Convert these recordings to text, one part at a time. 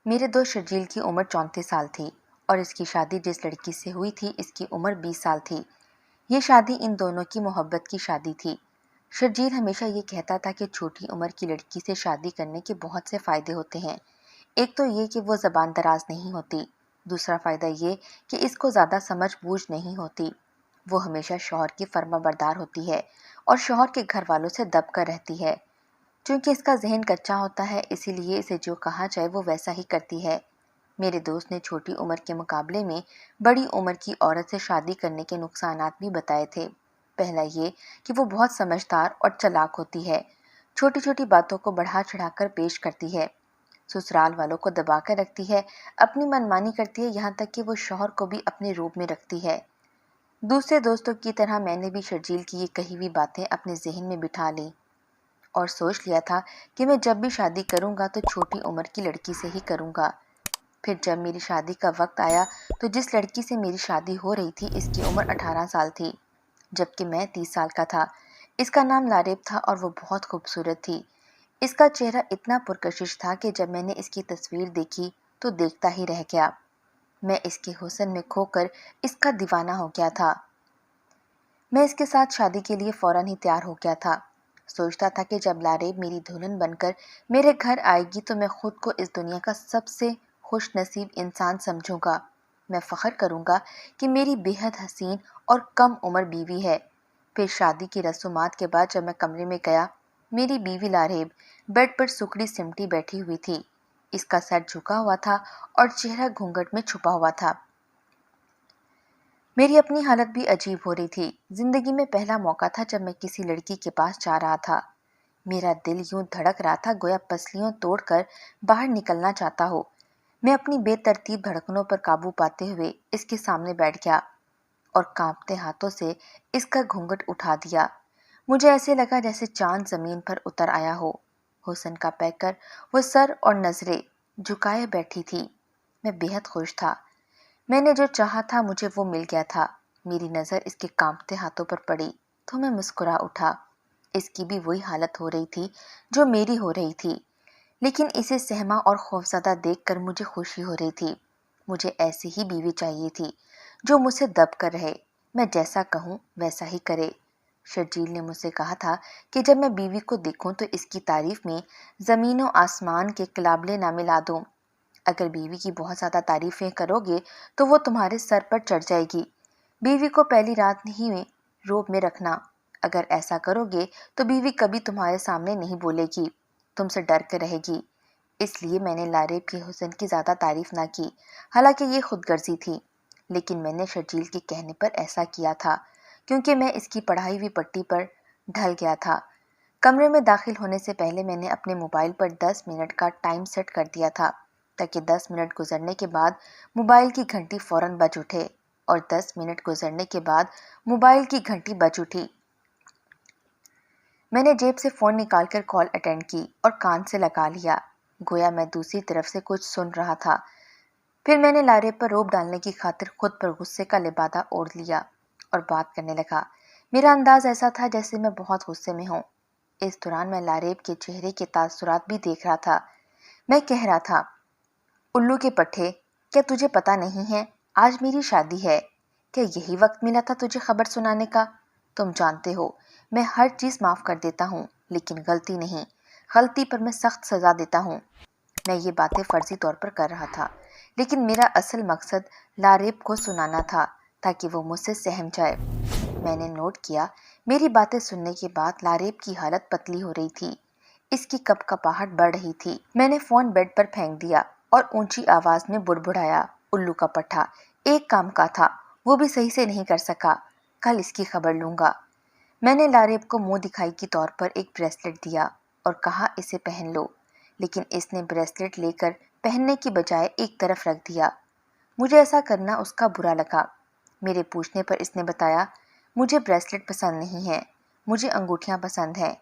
میرے دوست شرجیل کی عمر 34 سال تھی اور اس کی شادی جس لڑکی سے ہوئی تھی اس کی عمر 20 سال تھی۔ یہ شادی ان دونوں کی محبت کی شادی تھی۔ شرجیل ہمیشہ یہ کہتا تھا کہ چھوٹی عمر کی لڑکی سے شادی کرنے کے بہت سے فائدے ہوتے ہیں۔ ایک تو یہ کہ وہ زبان دراز نہیں ہوتی، دوسرا فائدہ یہ کہ اس کو زیادہ سمجھ بوجھ نہیں ہوتی، وہ ہمیشہ شوہر کی فرما بردار ہوتی ہے اور شوہر کے گھر والوں سے دب کر رہتی ہے۔ چونکہ اس کا ذہن کچا ہوتا ہے اسی لیے اسے جو کہا جائے وہ ویسا ہی کرتی ہے۔ میرے دوست نے چھوٹی عمر کے مقابلے میں بڑی عمر کی عورت سے شادی کرنے کے نقصانات بھی بتائے تھے۔ پہلا یہ کہ وہ بہت سمجھدار اور چالاک ہوتی ہے، چھوٹی چھوٹی باتوں کو بڑھا چڑھا کر پیش کرتی ہے، سسرال والوں کو دبا کر رکھتی ہے، اپنی منمانی کرتی ہے، یہاں تک کہ وہ شوہر کو بھی اپنے روپ میں رکھتی ہے۔ دوسرے دوستوں کی طرح میں نے بھی شرجیل کی یہ کہی ہوئی باتیں اپنے ذہن میں بٹھا لی اور سوچ لیا تھا کہ میں جب بھی شادی کروں گا تو چھوٹی عمر کی لڑکی سے ہی کروں گا۔ پھر جب میری شادی کا وقت آیا تو جس لڑکی سے میری شادی ہو رہی تھی اس کی عمر 18 سال تھی، جبکہ میں 30 سال کا تھا۔ اس کا نام لاریب تھا اور وہ بہت خوبصورت تھی۔ اس کا چہرہ اتنا پرکشش تھا کہ جب میں نے اس کی تصویر دیکھی تو دیکھتا ہی رہ گیا۔ میں اس کے حسن میں کھو کر اس کا دیوانہ ہو گیا تھا۔ میں اس کے ساتھ شادی کے لیے فوراً ہی تیار ہو گیا تھا۔ سوچتا تھا کہ جب لاریب میری دلہن بن کر میرے گھر آئے گی تو میں خود کو اس دنیا کا سب سے خوش نصیب انسان سمجھوں گا۔ میں فخر کروں گا کہ میری بے حد حسین اور کم عمر بیوی ہے۔ پھر شادی کی رسومات کے بعد جب میں کمرے میں گیا، میری بیوی لاریب بیڈ پر سکڑی سمٹی بیٹھی ہوئی تھی۔ اس کا سر جھکا ہوا تھا اور چہرہ گھونگھٹ میں چھپا ہوا تھا۔ میری اپنی حالت بھی عجیب ہو رہی تھی۔ زندگی میں پہلا موقع تھا جب میں کسی لڑکی کے پاس جا رہا تھا۔ میرا دل یوں دھڑک رہا تھا گویا پسلیوں توڑ کر باہر نکلنا چاہتا ہو۔ میں اپنی بے ترتیب دھڑکنوں پر قابو پاتے ہوئے اس کے سامنے بیٹھ گیا اور کانپتے ہاتھوں سے اس کا گھونگھٹ اٹھا دیا۔ مجھے ایسے لگا جیسے چاند زمین پر اتر آیا ہو۔ حسن کا پیکر وہ سر اور نظریں جھکائے بیٹھی تھی۔ میں بے حد خوش تھا۔ میں نے جو چاہا تھا مجھے وہ مل گیا تھا۔ میری نظر اس کے کانپتے ہاتھوں پر پڑی تو میں مسکرا اٹھا۔ اس کی بھی وہی حالت ہو رہی تھی جو میری ہو رہی تھی، لیکن اسے سہما اور خوفزدہ دیکھ کر مجھے خوشی ہو رہی تھی۔ مجھے ایسی ہی بیوی چاہیے تھی جو مجھ سے دب کر رہے، میں جیسا کہوں ویسا ہی کرے۔ شرجیل نے مجھ سے کہا تھا کہ جب میں بیوی کو دیکھوں تو اس کی تعریف میں زمین و آسمان کے قلابلے نہ ملا دوں۔ اگر بیوی کی بہت زیادہ تعریفیں کرو گے تو وہ تمہارے سر پر چڑھ جائے گی۔ بیوی کو پہلی رات ہی میں روب میں رکھنا۔ اگر ایسا کرو گے تو بیوی کبھی تمہارے سامنے نہیں بولے گی، تم سے ڈر کے رہے گی۔ اس لیے میں نے لاریب کے حسن کی زیادہ تعریف نہ کی، حالانکہ یہ خود غرضی تھی، لیکن میں نے شرجیل کے کہنے پر ایسا کیا تھا کیونکہ میں اس کی پڑھائی ہوئی پٹی پر ڈھل گیا تھا۔ کمرے میں داخل ہونے سے پہلے میں نے اپنے موبائل پر 10 منٹ کا ٹائم سیٹ کر دیا تھا تاکہ 10 منٹ گزرنے کے بعد موبائل کی گھنٹی فوراً بج اٹھے، اور 10 منٹ گزرنے کے بعد موبائل کی گھنٹی بج اٹھی۔ میں نے جیب سے فون نکال کر کال اٹینڈ کی اور کان سے لگا لیا، گویا میں دوسری طرف سے کچھ سن رہا تھا۔ پھر میں نے لاریب پر روب ڈالنے کی خاطر خود پر غصے کا لبادہ اوڑھ لیا اور بات کرنے لگا۔ میرا انداز ایسا تھا جیسے میں بہت غصے میں ہوں۔ اس دوران میں لاریب کے چہرے کے تاثرات بھی دیکھ رہا تھا۔ میں کہہ رہا تھا، الو کے پٹھے، کیا تجھے پتہ نہیں ہے آج میری شادی ہے؟ کیا یہی وقت ملا تھا تجھے خبر سنانے کا؟ تم جانتے ہو میں ہر چیز معاف کر دیتا ہوں، لیکن غلطی نہیں، غلطی پر میں سخت سزا دیتا ہوں۔ میں یہ باتیں فرضی طور پر کر رہا تھا، لیکن میرا اصل مقصد لاریب کو سنانا تھا تاکہ وہ مجھ سے سہم جائے۔ میں نے نوٹ کیا میری باتیں سننے کے بعد لاریب کی حالت پتلی ہو رہی تھی، اس کی کپ کپاہٹ بڑھ رہی تھی۔ میں نے فون بیڈ پر پھینک دیا اور اونچی آواز میں بڑبڑایا، الو کا پٹھا، ایک کام کا تھا وہ بھی صحیح سے نہیں کر سکا، کل اس کی خبر لوں گا۔ میں نے لاریب کو منہ دکھائی کے طور پر ایک بریسلٹ دیا اور کہا اسے پہن لو، لیکن اس نے بریسلٹ لے کر پہننے کی بجائے ایک طرف رکھ دیا۔ مجھے ایسا کرنا اس کا برا لگا۔ میرے پوچھنے پر اس نے بتایا، مجھے بریسلٹ پسند نہیں ہے، مجھے انگوٹھیاں پسند ہیں۔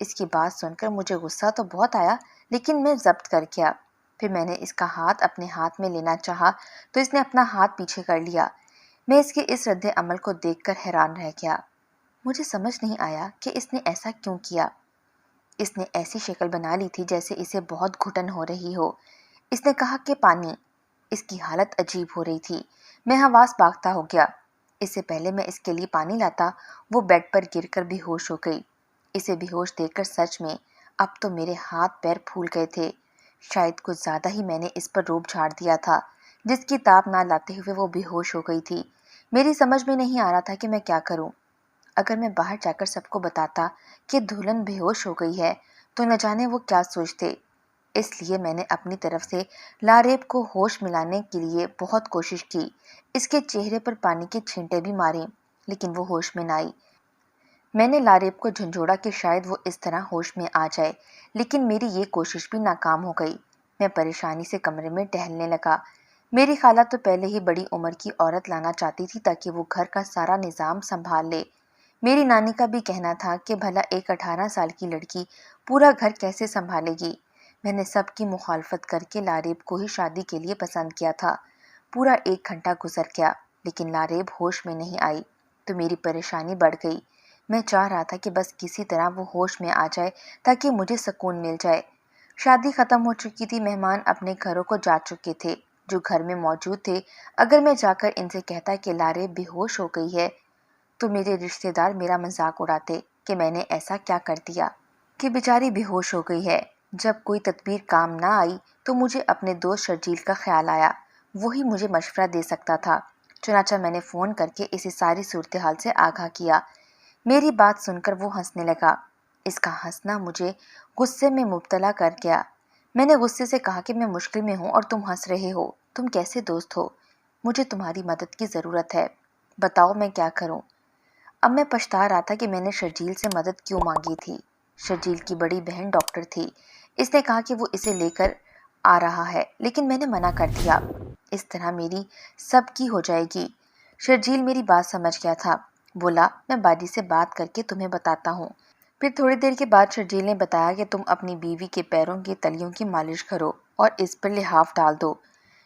اس کی بات سن کر مجھے غصہ تو بہت آیا، لیکن میں ضبط کر گیا۔ پھر میں نے اس کا ہاتھ اپنے ہاتھ میں لینا چاہا تو اس نے اپنا ہاتھ پیچھے کر لیا۔ میں اس کے اس رد عمل کو دیکھ کر حیران رہ گیا۔ مجھے سمجھ نہیں آیا کہ اس نے ایسا کیوں کیا۔ اس نے ایسی شکل بنا لی تھی جیسے اسے بہت گھٹن ہو رہی ہو۔ اس نے کہا کہ پانی۔ اس کی حالت عجیب ہو رہی تھی۔ میں حواس باختہ ہو گیا۔ اس سے پہلے میں اس کے لیے پانی لاتا وہ بیڈ پر گر کر بے ہوش ہو گئی۔ اسے بے ہوش دیکھ کر سچ میں اب تو میرے ہاتھ پیر پھول گئے تھے۔ شاید کچھ زیادہ ہی میں نے اس پر روب جھاڑ دیا تھا، جس کی تاب نہ لاتے ہوئے وہ بے ہوش ہو گئی تھی۔ میری سمجھ میں نہیں آ رہا تھا کہ میں کیا کروں۔ اگر میں باہر جا کر سب کو بتاتا کہ دلہن بے ہوش ہو گئی ہے تو نہ جانے وہ کیا سوچتے۔ اس لیے میں نے اپنی طرف سے لاریب کو ہوش ملانے کے لیے بہت کوشش کی۔ اس کے چہرے پر پانی کے چھینٹے بھی مارے لیکن وہ ہوش میں نہ آئی۔ میں نے لاریب کو جھنجھوڑا کہ شاید وہ اس طرح ہوش میں آ جائے، لیکن میری یہ کوشش بھی ناکام ہو گئی۔ میں پریشانی سے کمرے میں ٹہلنے لگا۔ میری خالہ تو پہلے ہی بڑی عمر کی عورت لانا چاہتی تھی تاکہ وہ گھر کا سارا نظام سنبھال لے۔ میری نانی کا بھی کہنا تھا کہ بھلا ایک 18 سال کی لڑکی پورا گھر کیسے سنبھالے گی۔ میں نے سب کی مخالفت کر کے لاریب کو ہی شادی کے لیے پسند کیا تھا۔ پورا 1 گھنٹہ گزر گیا لیکن لاریب ہوش میں نہیں آئی تو میری پریشانی بڑھ گئی۔ میں چاہ رہا تھا کہ بس کسی طرح وہ ہوش میں آ جائے تاکہ مجھے سکون مل جائے۔ شادی ختم ہو چکی تھی، مہمان اپنے گھروں کو جا چکے تھے۔ جو گھر میں موجود تھے، اگر میں جا کر ان سے کہتا کہ لاریب بے ہوش ہو گئی ہے تو میرے رشتہ دار میرا مذاق اڑاتے کہ میں نے ایسا کیا کر دیا کہ بیچاری بے ہوش ہو گئی ہے۔ جب کوئی تدبیر کام نہ آئی تو مجھے اپنے دوست شرجیل کا خیال آیا۔ وہی مجھے مشورہ دے سکتا تھا۔ چنانچہ میں نے فون کر کے اسے ساری صورتحال سے آگاہ کیا۔ میری بات سن کر وہ ہنسنے لگا۔ اس کا ہنسنا مجھے غصے میں مبتلا کر گیا۔ میں نے غصے سے کہا کہ میں مشکل میں ہوں اور تم ہنس رہے ہو، تم کیسے دوست ہو؟ مجھے تمہاری مدد کی ضرورت ہے، بتاؤ میں کیا کروں؟ اب میں پچھتا رہا تھا کہ میں نے شرجیل سے مدد کیوں مانگی تھی۔ شرجیل کی بڑی بہن ڈاکٹر تھی۔ اس نے کہا کہ وہ اسے لے کر آ رہا ہے لیکن میں نے منع کر دیا۔ اس طرح میری سب کی ہو جائے گی۔ شرجیل میری بات سمجھ گیا تھا۔ بولا میں باجی سے بات کر کے تمہیں بتاتا ہوں۔ پھر تھوڑی دیر کے بعد شرجیل نے بتایا کہ تم اپنی بیوی کے پیروں کی تلیوں کی مالش کرو اور اس پر لحاف ڈال دو۔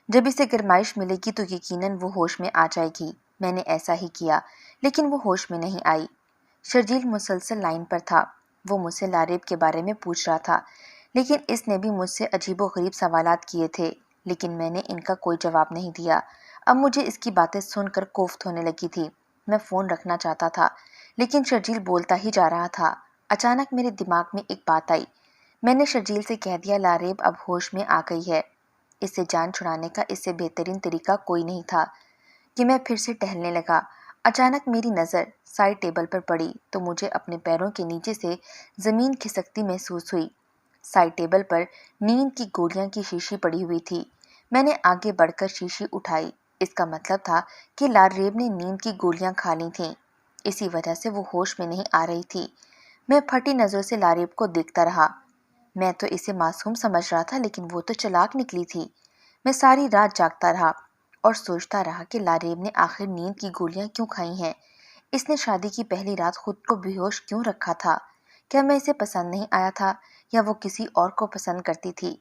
جب اسے گرمائش ملے گی تو یقیناً وہ ہوش میں آ جائے گی۔ میں نے ایسا ہی کیا لیکن وہ ہوش میں نہیں آئی۔ شرجیل مسلسل لائن پر تھا۔ وہ مجھ سے لاریب کے بارے میں پوچھ رہا تھا لیکن اس نے بھی مجھ سے عجیب و غریب سوالات کیے تھے لیکن میں نے ان کا کوئی جواب نہیں دیا۔ اب مجھے اس کی باتیں سن کر کوفت ہونے لگی تھی۔ میں فون رکھنا چاہتا تھا لیکن شرجیل بولتا ہی جا رہا تھا۔ اچانک میرے دماغ میں ایک بات آئی۔ میں نے شرجیل سے کہہ دیا لاریب اب ہوش میں آ گئی ہے۔ اس سے جان چھڑانے کا اس سے بہترین طریقہ کوئی نہیں تھا کہ میں پھر سے ٹہلنے لگا۔ اچانک میری نظر سائڈ ٹیبل پر پڑی تو مجھے اپنے پیروں کے نیچے سے زمین کھسکتی محسوس ہوئی۔ سائڈ ٹیبل پر نیند کی گولیاں کی شیشی پڑی ہوئی تھی۔ میں نے آگے بڑھ کر شیشی اٹھائی۔ اس کا مطلب تھا کہ لاریب نے نیند کی گولیاں کھا لی تھیں، اسی وجہ سے وہ ہوش میں نہیں آ رہی تھی۔ میں پھٹی نظروں سے لاریب کو دیکھتا رہا۔ میں تو اسے معصوم سمجھ رہا تھا لیکن وہ تو چلاک نکلی تھی۔ میں ساری رات جاگتا رہا اور سوچتا رہا کہ لاریب نے آخر نیند کی گولیاں کیوں کھائی ہیں۔ اس نے شادی کی پہلی رات خود کو بے ہوش کیوں رکھا تھا؟ کیا میں اسے پسند نہیں آیا تھا یا وہ کسی اور کو پسند کرتی تھی؟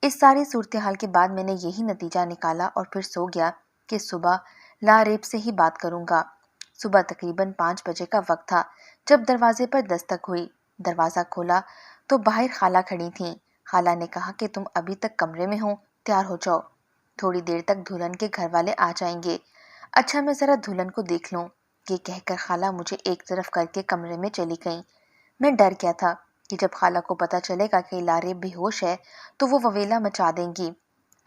اس ساری صورتحال کے بعد میں نے یہی نتیجہ نکالا اور پھر سو گیا کہ صبح لاریب سے ہی بات کروں گا۔ صبح تقریباً 5 بجے کا وقت تھا جب دروازے پر دستک ہوئی۔ دروازہ کھولا تو باہر خالہ کھڑی تھیں۔ خالہ نے کہا کہ تم ابھی تک کمرے میں ہو، تیار ہو جاؤ، تھوڑی دیر تک دلہن کے گھر والے آ جائیں گے۔ اچھا میں ذرا دلہن کو دیکھ لوں۔ یہ کہہ کر خالہ مجھے ایک طرف کر کے کمرے میں چلی گئیں۔ میں ڈر گیا تھا کہ جب خالہ کو پتہ چلے گا کہ لاریب بے ہوش ہے تو وہ وویلا مچا دیں گی۔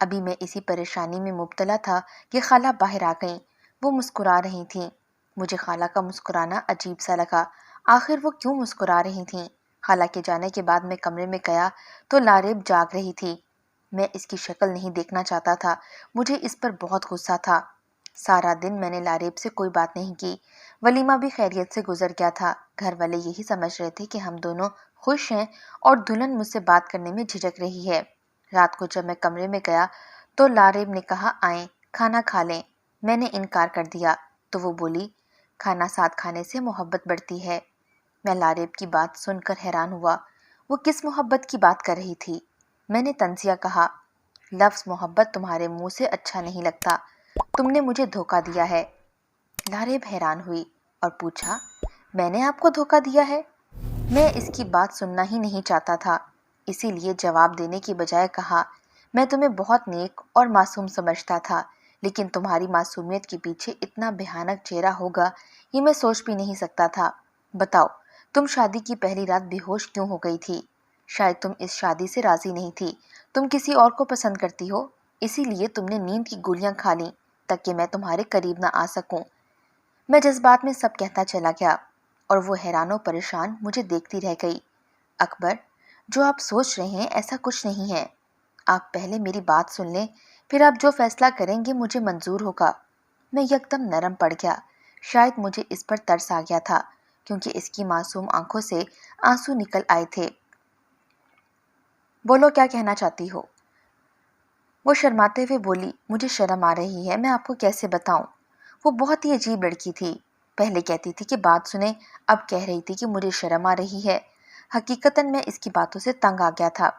ابھی میں اسی پریشانی میں مبتلا تھا کہ خالہ باہر آ گئیں۔ وہ مسکرا رہی تھیں۔ مجھے خالہ کا مسکرانا عجیب سا لگا۔ آخر وہ کیوں مسکرا رہی تھیں؟ خالہ کے جانے کے بعد میں کمرے میں گیا تو لاریب جاگ رہی تھی۔ میں اس کی شکل نہیں دیکھنا چاہتا تھا۔ مجھے اس پر بہت غصہ تھا۔ سارا دن میں نے لاریب سے کوئی بات نہیں کی۔ ولیمہ بھی خیریت سے گزر گیا تھا۔ گھر والے یہی سمجھ رہے تھے کہ ہم دونوں خوش ہیں اور دلہن مجھ سے بات کرنے میں جھجک رہی ہے۔ رات کو جب میں کمرے میں گیا تو لاریب نے کہا آئیں کھانا کھا لیں۔ میں نے انکار کر دیا تو وہ بولی کھانا ساتھ کھانے سے محبت بڑھتی ہے۔ میں لاریب کی بات سن کر حیران ہوا۔ وہ کس محبت کی بات کر رہی تھی؟ میں نے طنزیہ کہا لفظ محبت تمہارے منہ سے اچھا نہیں لگتا، تم نے مجھے دھوکہ دیا ہے۔ لاریب حیران ہوئی اور پوچھا میں نے آپ کو دھوکہ دیا ہے؟ میں اس کی بات سننا ہی نہیں چاہتا تھا، اسی لیے جواب دینے کی بجائے کہا میں تمہیں بہت نیک اور معصوم سمجھتا تھا، لیکن تمہاری معصومیت کے پیچھے اتنا بھیانک چہرہ ہوگا یہ میں سوچ بھی نہیں سکتا تھا۔ بتاؤ، تم شادی کی پہلی رات بے ہوش کیوں ہو گئی تھی؟ شاید تم اس شادی سے راضی نہیں تھی، تم کسی اور کو پسند کرتی ہو، اسی لیے تم نے نیند کی گولیاں کھا لیں تاکہ میں تمہارے قریب نہ آ سکوں۔ میں جذبات میں سب کہتا چلا گیا اور وہ حیران و پریشان مجھے دیکھتی رہ گئی۔ اکبر، جو آپ سوچ رہے ہیں ایسا کچھ نہیں ہے۔ آپ پہلے میری بات سن لیں، پھر آپ جو فیصلہ کریں گے مجھے منظور ہوگا۔ میں یکدم نرم پڑ گیا، شاید مجھے اس پر ترس آ گیا تھا کیونکہ اس کی معصوم آنکھوں سے آنسو نکل آئے تھے۔ بولو، کیا کہنا چاہتی ہو؟ وہ شرماتے ہوئے بولی، مجھے شرم آ رہی ہے، میں آپ کو کیسے بتاؤں۔ وہ بہت ہی عجیب لڑکی تھی، پہلے کہتی تھی کہ بات سنیں، اب کہہ رہی تھی کہ مجھے شرم آ رہی ہے۔ حقیقتاً میں اس کی باتوں سے تنگ آ گیا تھا۔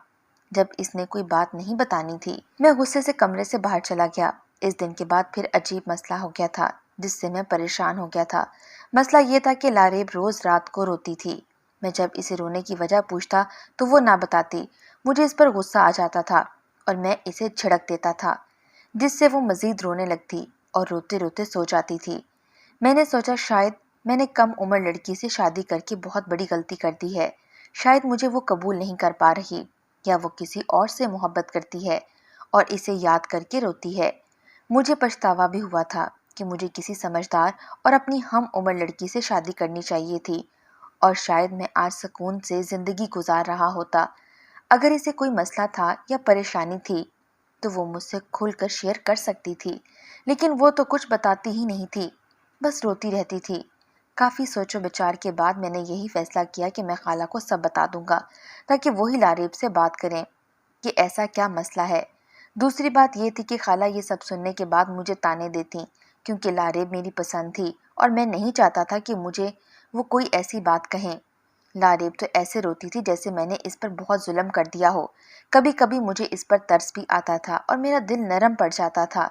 جب اس نے کوئی بات نہیں بتانی تھی میں غصے سے کمرے سے باہر چلا گیا۔ اس دن کے بعد پھر عجیب مسئلہ ہو گیا تھا جس سے میں پریشان ہو گیا تھا۔ مسئلہ یہ تھا کہ لاریب روز رات کو روتی تھی۔ میں جب اسے رونے کی وجہ پوچھتا تو وہ نہ بتاتی۔ مجھے اس پر غصہ آ جاتا تھا اور میں اسے جھڑک دیتا تھا، جس سے وہ مزید رونے لگتی اور روتے روتے سو جاتی تھی۔ میں نے سوچا شاید میں نے کم عمر لڑکی سے شادی کر کے بہت بڑی غلطی کر دی ہے، شاید مجھے وہ قبول نہیں کر پا رہی، یا وہ کسی اور سے محبت کرتی ہے اور اسے یاد کر کے روتی ہے۔ مجھے پچھتاوا بھی ہوا تھا کہ مجھے کسی سمجھدار اور اپنی ہم عمر لڑکی سے شادی کرنی چاہیے تھی، اور شاید میں آج سکون سے زندگی گزار رہا ہوتا۔ اگر اسے کوئی مسئلہ تھا یا پریشانی تھی تو وہ مجھ سے کھل کر شیئر کر سکتی تھی، لیکن وہ تو کچھ بتاتی ہی نہیں تھی، بس روتی رہتی تھی۔ کافی سوچ و بچار کے بعد میں نے یہی فیصلہ کیا کہ میں خالہ کو سب بتا دوں گا تاکہ وہی لاریب سے بات کریں کہ ایسا کیا مسئلہ ہے۔ دوسری بات یہ تھی کہ خالہ یہ سب سننے کے بعد مجھے تانے دیتی کیونکہ لاریب میری پسند تھی اور میں نہیں چاہتا تھا کہ مجھے وہ کوئی ایسی بات کہیں۔ لاریب تو ایسے روتی تھی جیسے میں نے اس پر بہت ظلم کر دیا ہو۔ کبھی کبھی مجھے اس پر ترس بھی آتا تھا اور میرا دل نرم پڑ جاتا تھا۔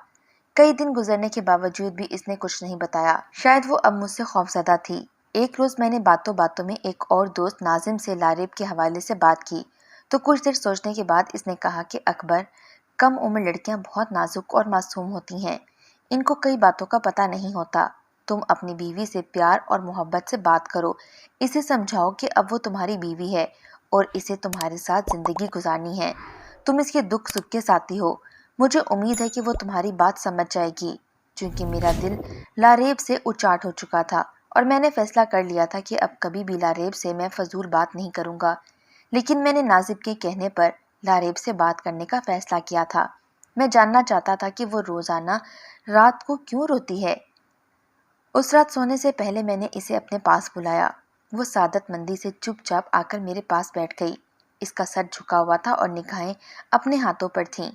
کئی دن گزرنے کے باوجود بھی اس نے کچھ نہیں بتایا، شاید وہ اب مجھ سے خوفزدہ تھی۔ ایک روز میں نے باتوں باتوں میں ایک اور دوست ناظم سے لاریب کے حوالے سے بات کی تو کچھ دیر سوچنے کے بعد اس نے کہا کہ اکبر، کم عمر لڑکیاں بہت نازک اور معصوم ہوتی ہیں، ان کو کئی باتوں کا پتہ نہیں ہوتا۔ تم اپنی بیوی سے پیار اور محبت سے بات کرو، اسے سمجھاؤ کہ اب وہ تمہاری بیوی ہے اور اسے تمہارے ساتھ زندگی گزارنی ہے۔ تم اس کے دکھ سکھ کے ساتھی ہو، مجھے امید ہے کہ وہ تمہاری بات سمجھ جائے گی۔ چونکہ میرا دل لاریب سے اچاٹ ہو چکا تھا اور میں نے فیصلہ کر لیا تھا کہ اب کبھی بھی لاریب سے میں فضول بات نہیں کروں گا، لیکن میں نے ناظم کے کہنے پر لاریب سے بات کرنے کا فیصلہ کیا تھا۔ میں جاننا چاہتا تھا کہ وہ روزانہ رات کو کیوں روتی ہے۔ اس رات سونے سے پہلے میں نے اسے اپنے پاس بلایا۔ وہ سعادت مندی سے چپ چاپ آ کر میرے پاس بیٹھ گئی۔ اس کا سر جھکا ہوا تھا اور نگاہیں اپنے ہاتھوں پر تھیں۔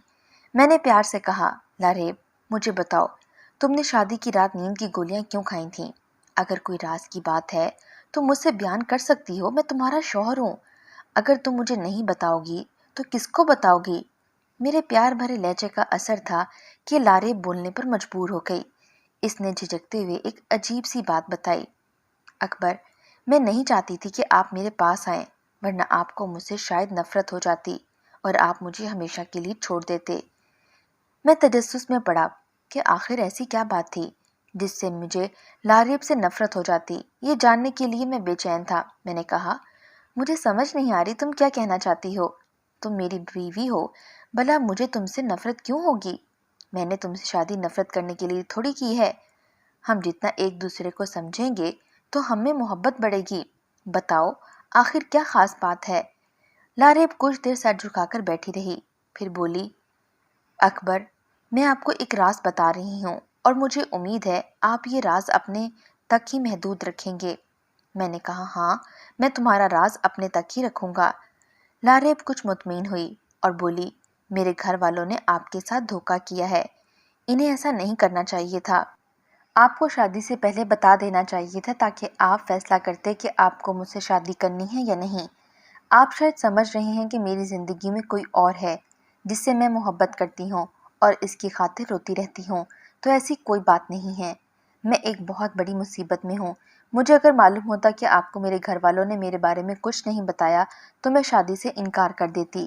میں نے پیار سے کہا، لاریب، مجھے بتاؤ، تم نے شادی کی رات نیند کی گولیاں کیوں کھائی تھیں؟ اگر کوئی راز کی بات ہے تو مجھ سے بیان کر سکتی ہو، میں تمہارا شوہر ہوں۔ اگر تم مجھے نہیں بتاؤ گی تو کس کو بتاؤ گی؟ میرے پیار بھرے لہجے کا اثر تھا کہ لاریب بولنے پر مجبور ہو گئی۔ اس نے جھجکتے ہوئے ایک عجیب سی بات بتائی، اکبر، میں نہیں چاہتی تھی کہ آپ میرے پاس آئیں، ورنہ آپ کو مجھ سے شاید نفرت ہو جاتی اور آپ مجھے ہمیشہ کے لیے چھوڑ دیتے۔ میں تجسس میں پڑا کہ آخر ایسی کیا بات تھی جس سے مجھے لاریب سے نفرت ہو جاتی۔ یہ جاننے کے لیے میں بے چین تھا۔ میں نے کہا، مجھے سمجھ نہیں آ رہی تم کیا کہنا چاہتی ہو؟ تم میری بیوی ہو، بھلا مجھے تم سے نفرت کیوں ہوگی؟ میں نے تم سے شادی نفرت کرنے کے لیے تھوڑی کی ہے۔ ہم جتنا ایک دوسرے کو سمجھیں گے تو ہم میں محبت بڑھے گی۔ بتاؤ، آخر کیا خاص بات ہے؟ لاریب کچھ دیر سر جھکا کر بیٹھی رہی، پھر بولی، اکبر، میں آپ کو ایک راز بتا رہی ہوں اور مجھے امید ہے آپ یہ راز اپنے تک ہی محدود رکھیں گے۔ میں نے کہا، ہاں، میں تمہارا راز اپنے تک ہی رکھوں گا۔ لاریب کچھ مطمئن ہوئی اور بولی، میرے گھر والوں نے آپ کے ساتھ دھوکہ کیا ہے، انہیں ایسا نہیں کرنا چاہیے تھا۔ آپ کو شادی سے پہلے بتا دینا چاہیے تھا تاکہ آپ فیصلہ کرتے کہ آپ کو مجھ سے شادی کرنی ہے یا نہیں۔ آپ شاید سمجھ رہے ہیں کہ میری زندگی میں کوئی اور ہے جس سے میں محبت کرتی ہوں اور اس کی خاطر روتی رہتی ہوں، تو ایسی کوئی بات نہیں ہے۔ میں ایک بہت بڑی مصیبت میں ہوں۔ مجھے اگر معلوم ہوتا کہ آپ کو میرے گھر والوں نے میرے بارے میں کچھ نہیں بتایا تو میں شادی سے انکار کر دیتی۔